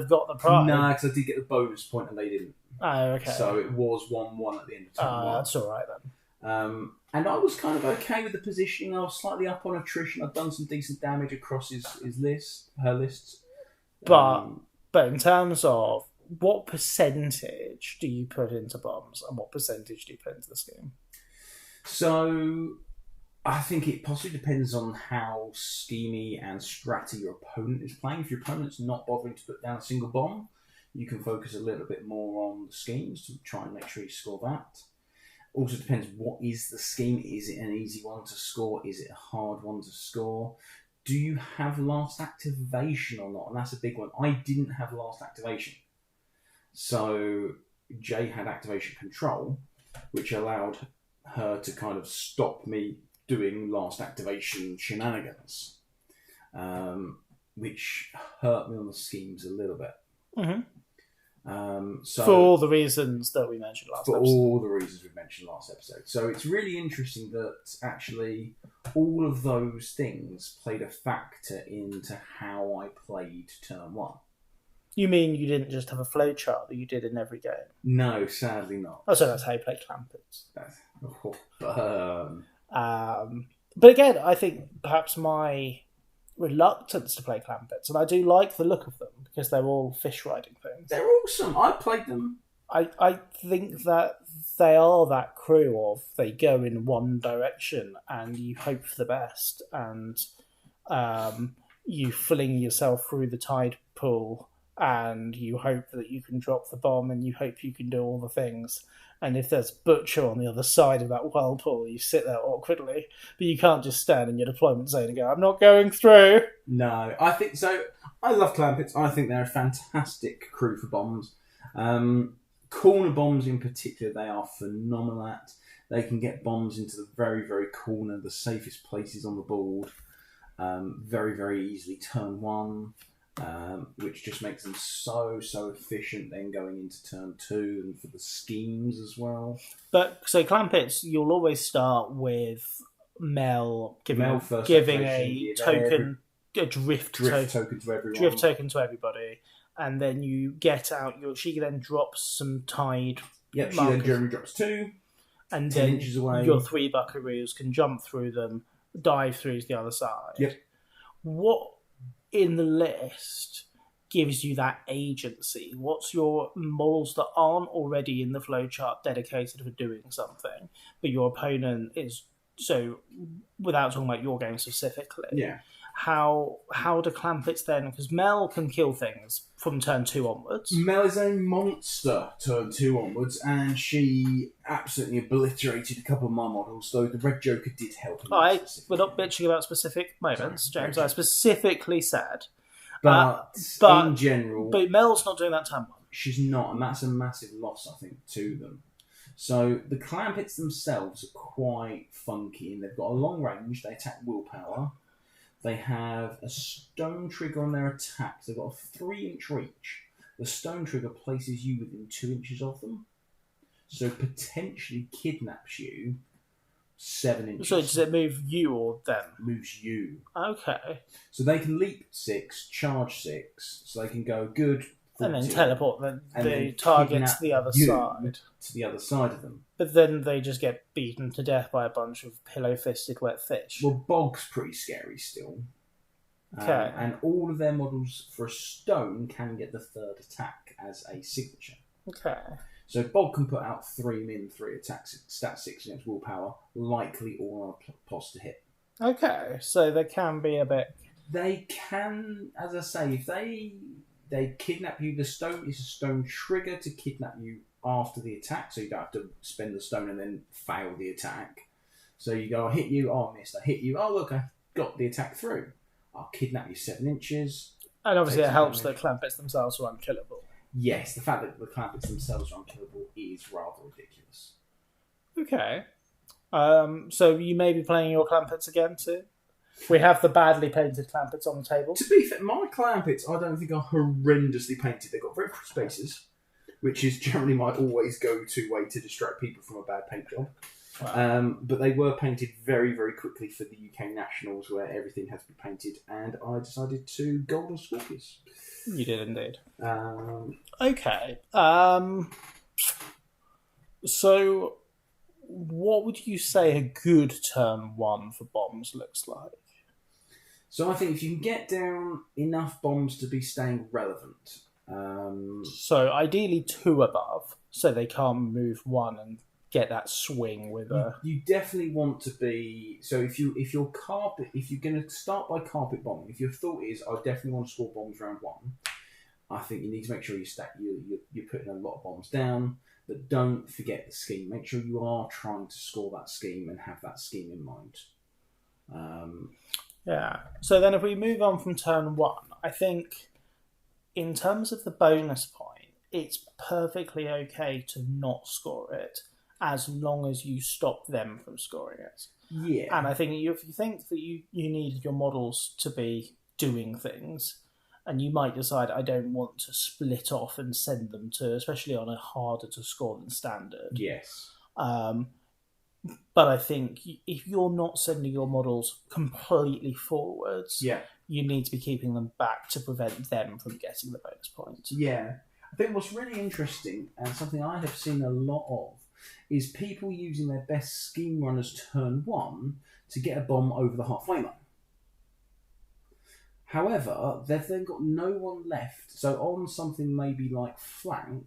got the prize.
No, because I did get the bonus point and they didn't.
Oh, okay.
So it was 1-1 at the end of turn 1.
That's all right then.
And I was kind of okay with the positioning. I was slightly up on attrition. I'd done some decent damage across her lists.
But in terms of what percentage do you put into bombs and what percentage do you put into the scheme?
So I think it possibly depends on how schemy and stratty your opponent is playing. If your opponent's not bothering to put down a single bomb, you can focus a little bit more on the schemes to try and make sure you score that. Also depends what is the scheme. Is it an easy one to score? Is it a hard one to score? Do you have last activation or not? And that's a big one. I didn't have last activation. So Jay had activation control, which allowed her to kind of stop me doing last activation shenanigans, which hurt me on the schemes a little bit.
Mm-hmm.
So
for all the reasons that we mentioned last episode.
all the reasons we mentioned last episode. So it's really interesting that actually all of those things played a factor into how I played turn 1.
You mean you didn't just have a flowchart that you did in every game?
No, sadly not.
Oh, so that's how you play Clampets. But again, I think perhaps my reluctance to play Clampets, and I do like the look of them because they're all fish riding things.
They're awesome. I played them
I think that they are that crew of they go in one direction and you hope for the best and you fling yourself through the tide pool and you hope that you can drop the bomb and you hope you can do all the things. And if there's Butcher on the other side of that whirlpool, you sit there awkwardly. But you can't just stand in your deployment zone and go, I'm not going through.
No, I think so. I love Clampets. I think they're a fantastic crew for bombs. Corner bombs in particular, they are phenomenal at. They can get bombs into the very, very corner, the safest places on the board. Very, very easily turn one, which just makes them so efficient then going into turn two and for the schemes as well.
But so Clampets, you'll always start with Mel giving a token, a drift token
to everyone.
Drift token to everybody. And then you get out. She then drops some tide.
Yep, she then generally drops 2.
And
10
then
inches away.
Your 3 buckaroos can jump through them, dive through to the other side.
Yep.
What in the list gives you that agency? What's your models that aren't already in the flowchart dedicated for doing something, but your opponent is so? Without talking about your game specifically,
yeah.
How do Clampets then? Because Mel can kill things from turn 2 onwards.
Mel is a monster turn 2 onwards, and she absolutely obliterated a couple of my models, though the Red Joker did help.
We're not bitching about specific moments, James. I specifically said.
But in general...
But Mel's not doing that turn 1.
She's not, and that's a massive loss, I think, to them. So the Clampets themselves are quite funky, and they've got a long range, they attack willpower. They have a stone trigger on their attacks. They've got a 3-inch reach. The stone trigger places you within 2 inches of them. So potentially kidnaps you 7 inches.
So does it move you or them?
Moves you.
Okay.
So they can leap 6, charge 6. So they can go good.
And then teleport the target to the other side.
To the other side of them.
But then they just get beaten to death by a bunch of pillow-fisted wet fish.
Well, Bog's pretty scary still.
Okay.
And all of their models for a stone can get the 3rd attack as a signature.
Okay.
So Bog can put out 3 min, 3 attacks, stat 6 against willpower, likely all on a pos to hit.
Okay, so they can be a bit...
They can, as I say, if they kidnap you, the stone is a stone trigger to kidnap you after the attack, so you don't have to spend the stone and then fail the attack. So you go, I hit you, oh I missed, I hit you, oh look, I got the attack through. I'll kidnap you 7 inches.
And obviously it helps that Clampets themselves are unkillable.
Yes, the fact that the Clampets themselves are unkillable is rather ridiculous.
Okay. So you may be playing your Clampets again too? We have the badly painted Clampets on the table.
To be fair, my Clampets I don't think are horrendously painted. They've got very pretty spaces, which is generally my always go-to way to distract people from a bad paint job. Wow. But they were painted very, very quickly for the UK Nationals, where everything has to be painted, and I decided to Golden Scorpius.
You did indeed.
Okay.
So, what would you say a good turn 1 for bombs looks like?
So I think if you can get down enough bombs to be staying relevant.
So ideally 2 above, so they can't move 1 and get that swing with a...
You definitely want to be... So if you're going to start by carpet bombing, if your thought is, I definitely want to score bombs round 1, I think you need to make sure you're putting a lot of bombs down, but don't forget the scheme. Make sure you are trying to score that scheme and have that scheme in mind.
Yeah. So then if we move on from turn 1, I think in terms of the bonus point, it's perfectly okay to not score it as long as you stop them from scoring it.
Yeah.
And I think if you think that you need your models to be doing things, and you might decide, I don't want to split off and send them to, especially on a harder to score than standard.
Yes.
But I think if you're not sending your models completely forwards, you need to be keeping them back to prevent them from getting the bonus points.
Yeah. I think what's really interesting, and something I have seen a lot of, is people using their best scheme runners turn 1 to get a bomb over the halfway line. However, they've then got no one left. So on something maybe like flank,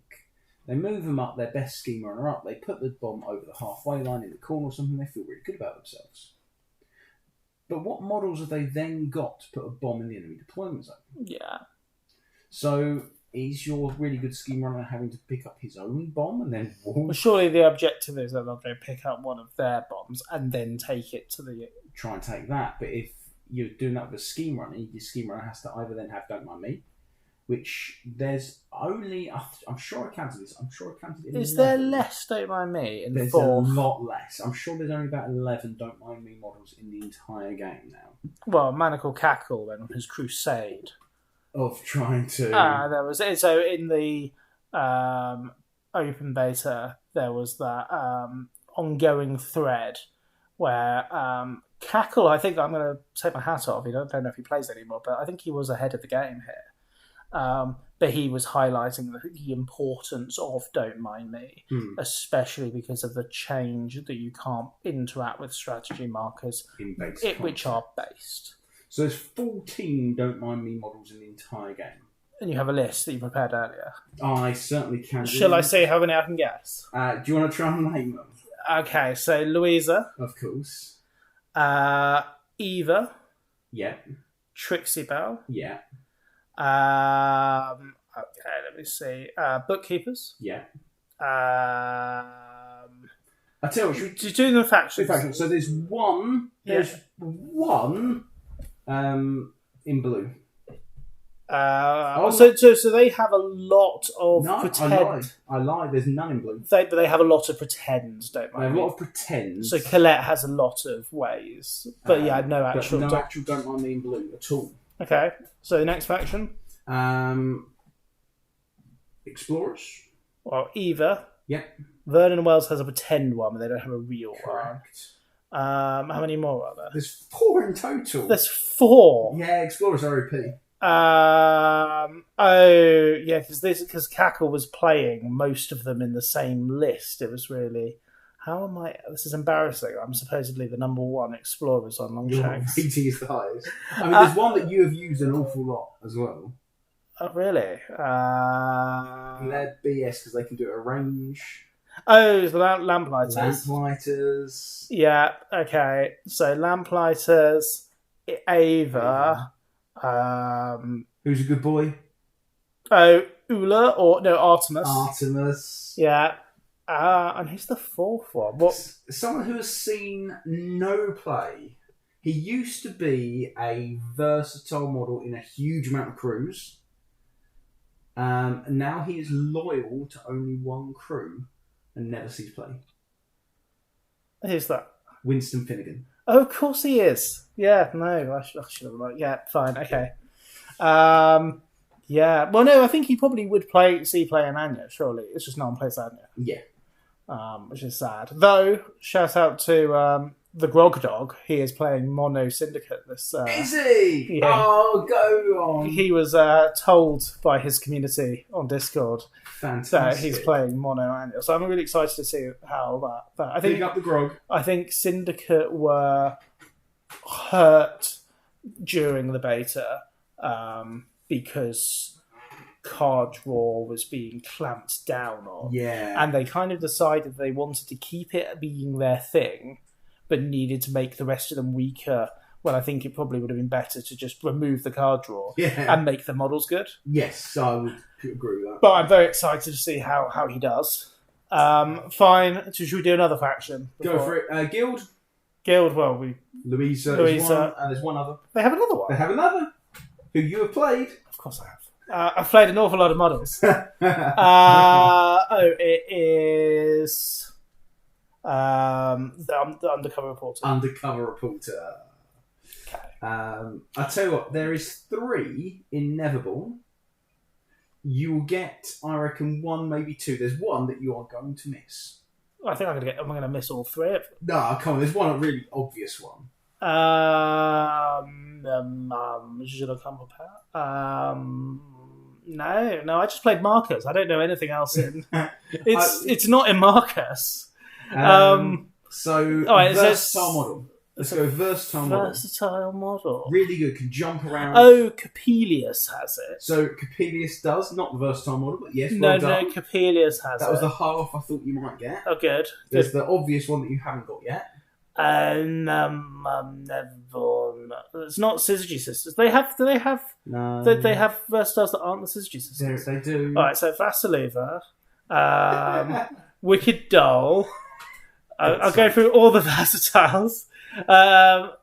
They move them up, their best scheme runner up, they put the bomb over the halfway line in the corner or something, they feel really good about themselves. But what models have they then got to put a bomb in the enemy deployment zone?
Yeah.
So is your really good scheme runner having to pick up his own bomb and then
Well, surely the objective is that they'll go pick up one of their bombs and then take it to the...
Try and take that. But if you're doing that with a scheme runner, your scheme runner has to either then have Don't Mind Me, which there's only... I'm sure I counted this. I'm sure I counted it in
Is
11.
there less Don't Mind Me in
There's
4th?
a lot less. I'm sure there's only about 11 Don't Mind Me models in the entire game now.
Well, Manacle Cackle then on his crusade.
Of trying to...
There was... So in the open beta, there was that ongoing thread where Cackle, I think I'm going to take my hat off. I don't know if he plays anymore, but I think he was ahead of the game here. But he was highlighting the importance of Don't Mind Me, especially because of the change that you can't interact with strategy markers, which are based.
So there's 14 Don't Mind Me models in the entire game.
And you have a list that you prepared earlier.
I certainly can.
Shall I say how many I can guess?
Do you want to try and name them?
Okay, so Louisa.
Of course.
Eva.
Yeah.
Trixie Belle.
Yeah.
Okay, let me see. Bookkeepers.
Yeah.
I
tell you what,
do you do the factions?
So there's one. There's one in blue.
So they have a lot of pretend.
I lied. There's none in blue.
But they have a lot of pretend, don't
They have a lot of pretend.
So Colette has a lot of ways, but no actual.
No actual Don't Mind Me in blue at all.
Okay, so the next faction.
Explorers.
Well, Eva.
Yep.
Vernon Wells has a pretend one, but they don't have a real
Correct.
one. How many more are there?
There's 4 in total.
There's 4.
Yeah, Explorers are OP.
Because Cackle was playing most of them in the same list. It was really, how am I? This is embarrassing. I'm supposedly the number 1 Explorers on Longshanks.
Your rating is the highest. I mean, there's one that you have used an awful lot as well.
Oh, really?
And they're BS because they can do it at range.
Oh, the Lamplighters.
Lamplighters.
Yeah. Okay. So Lamplighters, Ava.
Who's a good boy?
Oh, Ula or no Artemis.
Artemis.
Yeah. And who's the 4th one? What?
Someone who has seen no play. He used to be a versatile model in a huge amount of crews. Now he is loyal to only one crew and never sees play.
Who's that?
Winston Finnegan.
Oh, of course he is. Yeah, no, I should have known. Yeah, fine, okay. Yeah, well, no, I think he probably would play in Anya, surely. It's just no one plays Anya.
Yeah.
Which is sad. Though, shout out to the Grog Dog. He is playing Mono Syndicate this...
Is he?
Yeah.
Oh, go on.
He was told by his community on Discord that he's playing Mono Anya. So I'm really excited to see how that... I think,
Pick up the Grog.
I think Syndicate were hurt during the beta because card draw was being clamped down on.
Yeah.
And they kind of decided they wanted to keep it being their thing, but needed to make the rest of them weaker. Well, I think it probably would have been better to just remove the card draw and make the models good.
Yes, I would agree with that.
But I'm very excited to see how he does. Fine. So should we do another faction?
Go for it. Guild.
Well,
Louisa is one, and there's one other.
They have another one?
They have another. Who you have played.
Of course I have. I've played an awful lot of models. It is the Undercover Reporter.
Undercover Reporter.
Okay.
I tell you what, there is 3 in Neverborn. You will get, I reckon, 1, maybe 2. There's one that you are going to miss.
I think I'm going to miss all 3 of them.
No, come on. There's one, a really obvious one.
Should I come prepared? No, I just played Marcus. I don't know anything else in. It's not in Marcus.
So, versatile model. Let's go versatile model.
Versatile model.
Really good. Can jump around.
Oh, Capelius has it.
So Capelius does, not the versatile model, but yes,
No,
well done.
Capelius has it.
That was the half I thought you might get.
Oh, good.
There's the obvious one that you haven't got yet.
It's not Syzygy Sisters. Do they have?
No.
They have Verstiles that aren't the Syzygy Sisters.
They do.
All right, so Vasileva, Wicked Doll. I'll go through all the Versatiles. The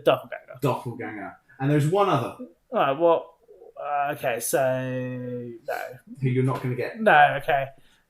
Doppelganger.
Doppelganger. And there's one other.
All right, what? Okay, so no.
Who you're not going to get.
No, okay.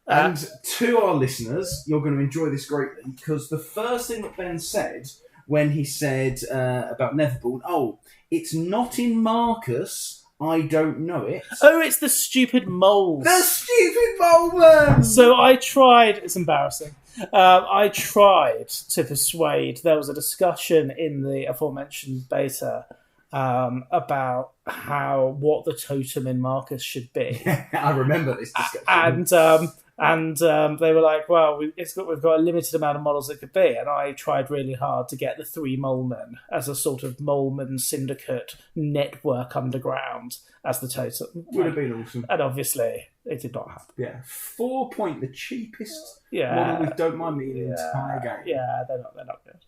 And to our listeners, you're going to enjoy this greatly because the first thing that Ben said when he said about Neverborn, it's not in Marcus, I don't know it.
Oh, it's the stupid moles.
The stupid mole man!
So I tried, it's embarrassing, I tried to persuade, there was a discussion in the aforementioned beta about what the totem in Marcus should be.
I remember this discussion.
And they were like, well, we've got a limited amount of models it could be. And I tried really hard to get the 3 Molemen as a sort of Moleman syndicate network underground as the totem.
Would have been awesome.
And obviously, it did not happen.
Yeah, 4 point, the cheapest model with Don't Mind Me in the entire game.
Yeah, they're not good.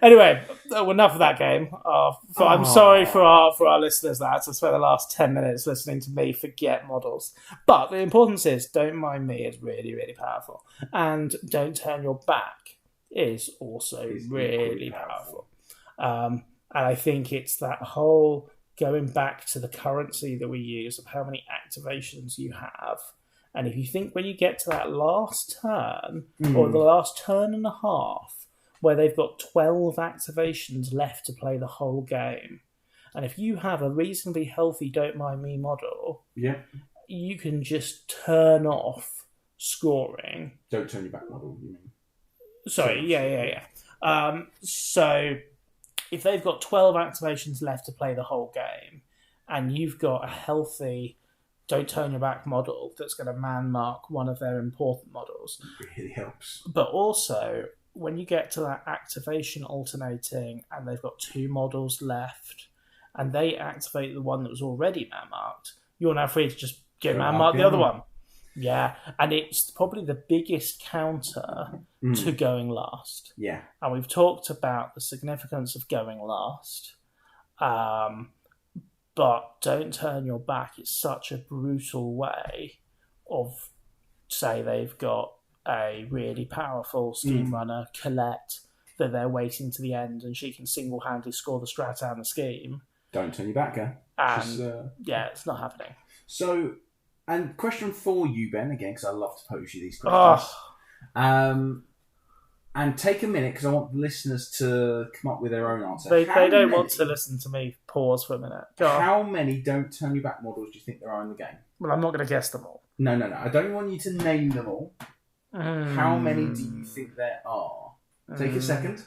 Anyway, enough of that game. I'm sorry for our listeners that had to spend the last 10 minutes listening to me forget models. But the importance is, Don't Mind Me is really, really powerful. And Don't Turn Your Back is also really powerful. And I think it's that whole going back to the currency that we use of how many activations you have. And if you think when you get to that last turn, or the last turn and a half, where they've got 12 activations left to play the whole game. And if you have a reasonably healthy Don't Mind Me model, you can just turn off scoring.
Don't Turn Your Back model, you mean?
Sorry, yeah. So if they've got 12 activations left to play the whole game, and you've got a healthy Don't Turn Your Back model that's going to man-mark one of their important models.
It really helps.
But also, when you get to that activation alternating and they've got 2 models left and they activate the one that was already man-marked, you're now free to just get man-mark the other one. Yeah, and it's probably the biggest counter to going last.
Yeah.
And we've talked about the significance of going last. But Don't Turn Your Back is such a brutal way of, say, they've got a really powerful scheme runner, Colette, that they're waiting to the end and she can single-handedly score the strat and the scheme.
Don't turn your back, huh?
And, it's not happening.
So, and question for you, Ben, again, because I love to pose you these questions. And take a minute, because I want the listeners to come up with their own answer.
They don't want to listen to me pause for a minute.
How many Don't Turn Your Back models do you think there are in the game?
Well, I'm not going to guess them all.
No. I don't want you to name them all. How many do you think there are? Take a second.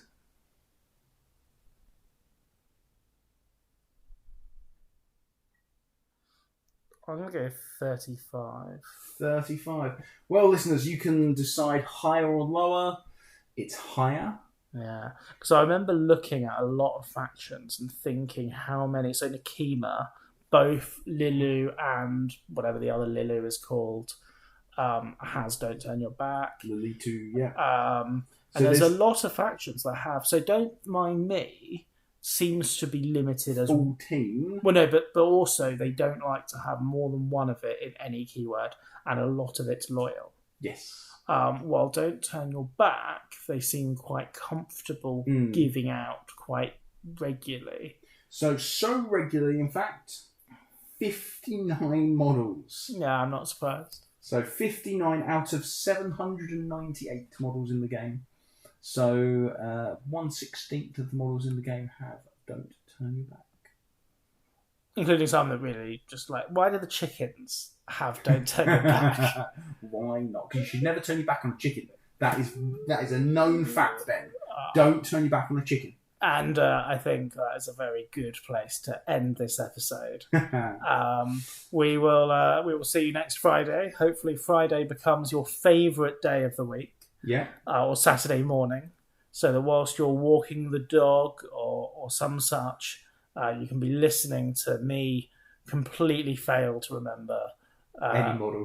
I'm going to go 35.
35. Well, listeners, you can decide higher or lower. It's higher.
Yeah. Because I remember looking at a lot of factions and thinking how many. So Nakima, both Lilu and whatever the other Lilu is called, has Don't Turn Your Back.
Lily too, yeah.
And there's a lot of factions that have. So Don't Mind Me seems to be limited as
14.
Well, no, but also they don't like to have more than one of it in any keyword, and a lot of it's loyal.
Yes.
While Don't Turn Your Back, they seem quite comfortable giving out quite regularly.
So regularly, in fact, 59 models.
Yeah, I'm not surprised.
So 59 out of 798 models in the game. So 1/16 of the models in the game have Don't Turn Your Back.
Including some that really just like, why do the chickens have Don't Turn Your Back?
Why not? Because you should never turn your back on a chicken. That is a known fact, Ben. Don't turn your back on a chicken.
And I think that is a very good place to end this episode. We will see you next Friday. Hopefully Friday becomes your favourite day of the week.
Yeah.
Or Saturday morning. so that whilst you're walking the dog or some such, you can be listening to me completely fail to remember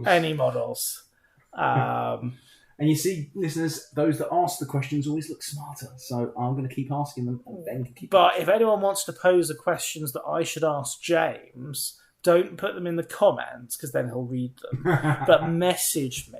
any models.
And you see, listeners, those that ask the questions always look smarter. So I'm going to keep asking them, and Ben can keep.
But if anyone wants to pose the questions that I should ask James, don't put them in the comments because then he'll read them. But message me